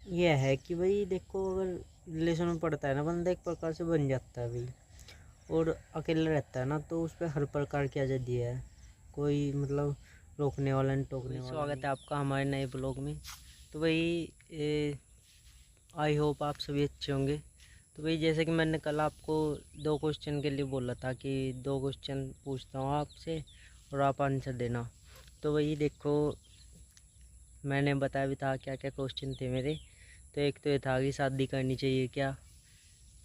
ये है कि भाई देखो, अगर रिलेशन में पड़ता है ना बंदा, एक प्रकार से बन जाता है भाई। और अकेला रहता है ना तो उस पर हर प्रकार की आज़ादी है, कोई मतलब रोकने वाला नहीं, टोकने वाला। स्वागत है आपका हमारे नए ब्लॉग में। तो भाई आई होप आप सभी अच्छे होंगे। तो भाई जैसे कि मैंने कल आपको 2 क्वेश्चन के लिए बोला था कि 2 क्वेश्चन पूछता हूँ आपसे और आप आंसर देना। तो भाई देखो, मैंने बताया भी था क्या क्या क्वेश्चन थे मेरे। तो एक तो ये था कि शादी करनी चाहिए क्या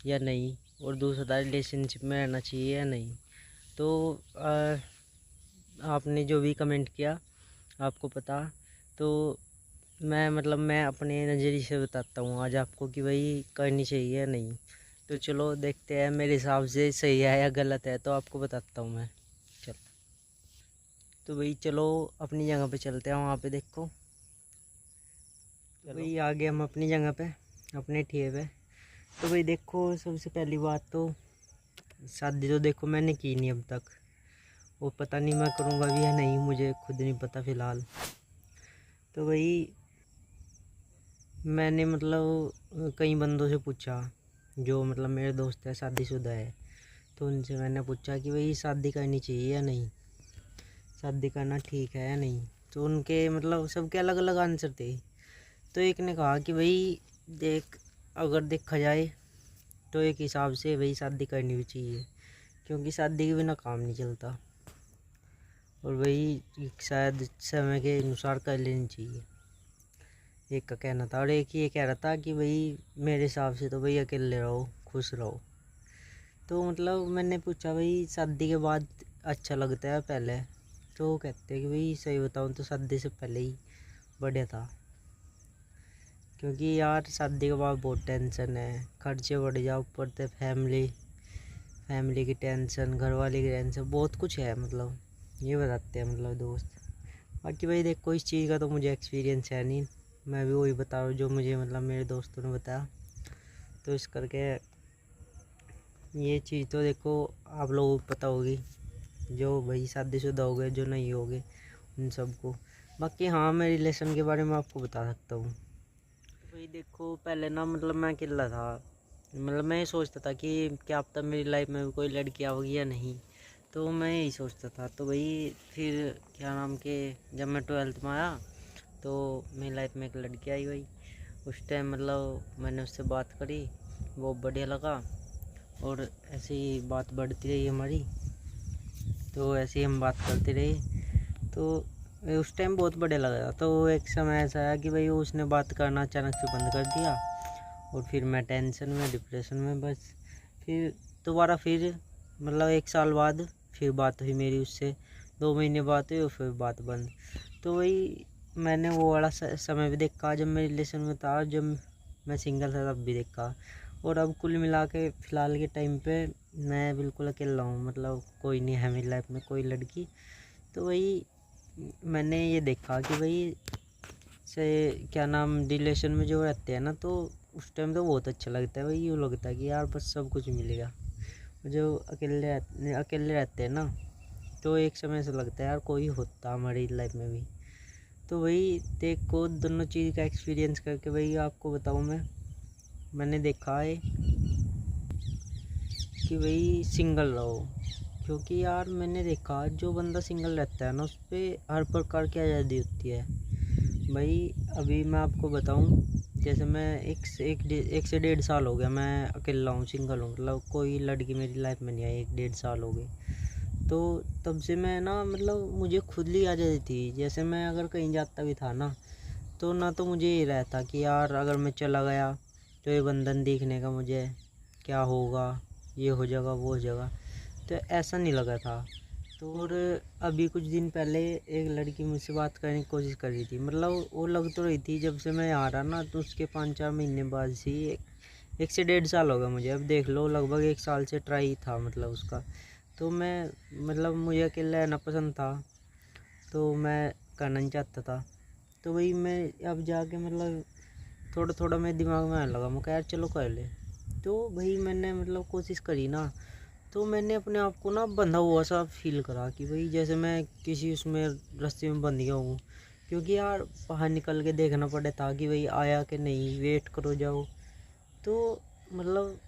या नहीं, और दूसरा था रिलेशनशिप में रहना चाहिए या नहीं। तो आपने जो भी कमेंट किया आपको पता। तो मैं अपने नज़रिए से बताता हूँ आज आपको कि भाई करनी चाहिए या नहीं। तो चलो देखते हैं मेरे हिसाब से सही है या गलत है, तो आपको बताता हूँ मैं। चल, तो भाई चलो अपनी जगह पे चलते हैं, वहाँ पे देखो। तो भाई आ गए हम अपनी जगह पे, अपने ठिए पे। तो भाई देखो, सबसे पहली बात तो शादी तो देखो मैंने की नहीं अब तक, वो पता नहीं मैं करूँगा भी या नहीं, मुझे खुद नहीं पता फ़िलहाल। तो भाई मैंने कई बंदों से पूछा, जो मतलब मेरे दोस्त है शादीशुदा है, तो उनसे मैंने पूछा कि भाई शादी करनी चाहिए या नहीं, शादी करना ठीक है या नहीं। तो उनके मतलब सबके अलग अलग आंसर थे। तो एक ने कहा कि भाई देख, अगर देखा जाए तो एक हिसाब से भाई शादी करनी भी चाहिए, क्योंकि शादी के बिना काम नहीं चलता, और वही शायद समय के अनुसार कर लेनी चाहिए, एक का कहना था। और एक ये कह रहा था कि भाई मेरे हिसाब से तो भाई अकेले रहो, खुश रहो। तो मतलब मैंने पूछा भाई शादी के बाद अच्छा लगता है पहले? तो वो कहते हैं कि भाई सही बताऊँ तो शादी से पहले ही बढ़िया था, क्योंकि यार शादी के बाद बहुत टेंशन है, खर्चे बढ़ जाओ, ऊपर से फैमिली की टेंशन, घर वाले की टेंशन, बहुत कुछ है मतलब, ये बताते हैं मतलब दोस्त। बाकी भाई देखो, इस चीज़ का तो मुझे एक्सपीरियंस है नहीं, मैं भी वही बता रहा हूँ जो मुझे मतलब मेरे दोस्तों ने बताया। तो इस करके ये चीज़ तो देखो आप लोगों को पता होगी, जो भाई शादीशुदा हो गए, जो नहीं हो गए, उन सबको। बाकी हाँ, मैं रिलेशन के बारे में आपको बता सकता हूँ। भाई देखो, पहले ना मतलब मैं अकेला था, मतलब मैं ये सोचता था कि क्या अब तक मेरी लाइफ में भी कोई लड़की आओगी या नहीं। तो मैं यही सोचता था। तो भाई फिर क्या नाम के, जब मैं 12th में आया तो मेरी लाइफ में एक लड़की आई भाई। उस टाइम मतलब मैंने उससे बात करी, वो बढ़िया लगा, और ऐसे ही बात बढ़ती रही हमारी। तो ऐसे ही हम बात करते रहे। तो उस टाइम बहुत बढ़िया लगा था। तो एक समय ऐसा आया कि भाई उसने बात करना अचानक से बंद कर दिया, और फिर मैं टेंशन में, डिप्रेशन में बस। फिर दोबारा फिर मतलब 1 साल बाद फिर बात हुई मेरी उससे, 2 महीने बात हुई और फिर बात बंद। तो वही मैंने वो वाला समय भी देखा जब मैं रिलेशन में था, जब मैं सिंगल था तब भी देखा। और अब कुल मिला के फ़िलहाल के टाइम पे मैं बिल्कुल अकेला हूँ, मतलब कोई नहीं है मेरी लाइफ में, कोई लड़की। तो वही मैंने ये देखा कि भाई से क्या नाम, रिलेशन में जो रहते हैं ना, तो उस टाइम तो बहुत अच्छा लगता है भाई, यूँ लगता है कि यार बस सब कुछ मिलेगा। जो अकेले रहते हैं ना, तो एक समय ऐसा लगता है यार कोई होता हमारी लाइफ में भी। तो वही देखो, दोनों चीज़ का एक्सपीरियंस करके भाई आपको बताऊँ मैंने देखा है कि भाई सिंगल रहो। क्योंकि यार मैंने देखा, जो बंदा सिंगल रहता है ना, उस पर हर प्रकार की आज़ादी होती है भाई। अभी मैं आपको बताऊं, जैसे मैं एक से 1.5 साल हो गया मैं अकेला हूँ, सिंगल हूँ, मतलब कोई लड़की मेरी लाइफ में नहीं आई, 1-1.5 साल हो गए। तो तब से मैं ना मतलब मुझे खुद ही आज़ादी थी। जैसे मैं अगर कहीं जाता भी था ना, तो ना तो मुझे ये रहता कि यार अगर मैं चला गया तो ये बंधन देखने का मुझे क्या होगा, ये हो जाएगा, वो हो जाएगा। तो ऐसा नहीं लगा था। तो और अभी कुछ दिन पहले एक लड़की मुझसे बात करने की कोशिश कर रही थी, मतलब वो लग तो रही थी जब से मैं आ रहा ना, तो उसके 5-4 महीने बाद से ही 1 से 1.5 साल हो गया मुझे, अब देख लो लगभग 1 साल से ट्राई था मतलब उसका। तो मैं मतलब मुझे अकेला रहना पसंद था, तो मैं करना नहीं चाहता था। तो वही मैं अब जाके मतलब थोड़ा थोड़ा मेरे दिमाग में आने लगा, मैं कहा यार चलो कर ले। तो भाई मैंने मतलब कोशिश करी ना, तो मैंने अपने आप को ना बंधा हुआ सा फील करा कि भाई जैसे मैं किसी उसमें रस्सी में बंध गया हूँ, क्योंकि यार बाहर निकल के देखना पड़ता कि भाई आया कि नहीं, वेट करो जाओ। तो मतलब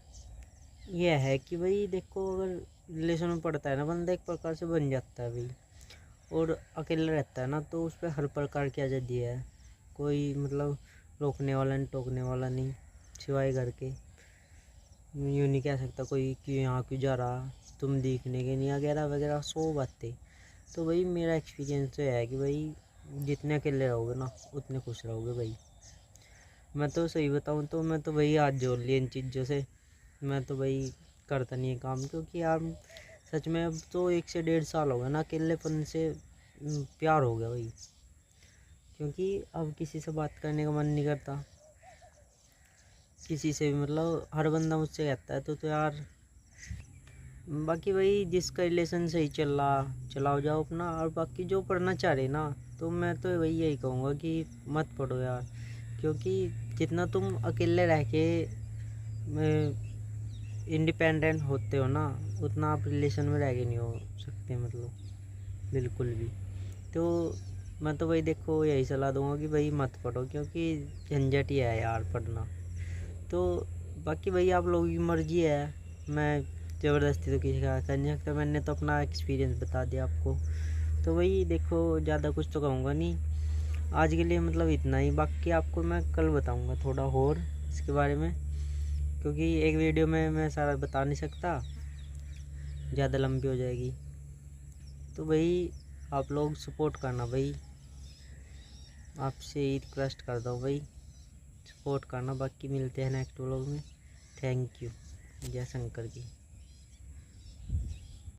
यह है कि भाई देखो, अगर रिलेशन में पड़ता है ना बंदा, एक प्रकार से बन जाता है भाई। और अकेला रहता है ना तो उस पर हर प्रकार की आज़ादी है, कोई मतलब रोकने वाला नहीं, टोकने वाला नहीं, सिवाय घर के। यूँ नहीं कह सकता कोई कि यहाँ क्यों जा रहा, तुम दिखने के नहीं, वगैरह वगैरह 100 बातें। तो भाई मेरा एक्सपीरियंस तो है कि भाई जितने अकेले रहोगे ना उतने खुश रहोगे भाई। मैं तो सही बताऊँ तो मैं तो भाई हाथ जोड़ लिए इन चीज़ों से। मैं तो भाई करता नहीं है काम, क्योंकि यार सच में अब तो 1 से 1.5 साल हो गया ना अकेलेपन से प्यार हो गया भाई। क्योंकि अब किसी से बात करने का मन नहीं करता, किसी से भी, मतलब हर बंदा मुझसे कहता है तो यार बाकी भाई जिसका रिलेशन सही चल रहा चलाओ जाओ अपना। और बाकी जो पढ़ना चाह रहे ना, तो मैं तो वही यही कहूँगा कि मत पढ़ो यार। क्योंकि जितना तुम अकेले रह के इंडिपेंडेंट होते हो ना, उतना आप रिलेशन में रह के नहीं हो सकते, मतलब बिल्कुल भी। तो मैं तो भाई देखो यही सलाह दूंगा कि भाई मत पढ़ो, क्योंकि झंझट ही है यार पढ़ना। तो बाकी भाई आप लोगों की मर्जी है, मैं ज़बरदस्ती तो किसी का कर नहीं सकता। मैंने तो अपना एक्सपीरियंस बता दिया आपको। तो भाई देखो ज़्यादा कुछ तो कहूँगा नहीं आज के लिए, मतलब इतना ही। बाकी आपको मैं कल बताऊँगा थोड़ा और इसके बारे में, क्योंकि एक वीडियो में मैं सारा बता नहीं सकता, ज़्यादा लंबी हो जाएगी। तो भाई आप लोग सपोर्ट करना भाई, आपसे ही रिक्वेस्ट करता हूँ भाई, सपोर्ट करना। बाकी मिलते हैं नेक्स्ट व्लॉग में। Thank you. जय शंकर की।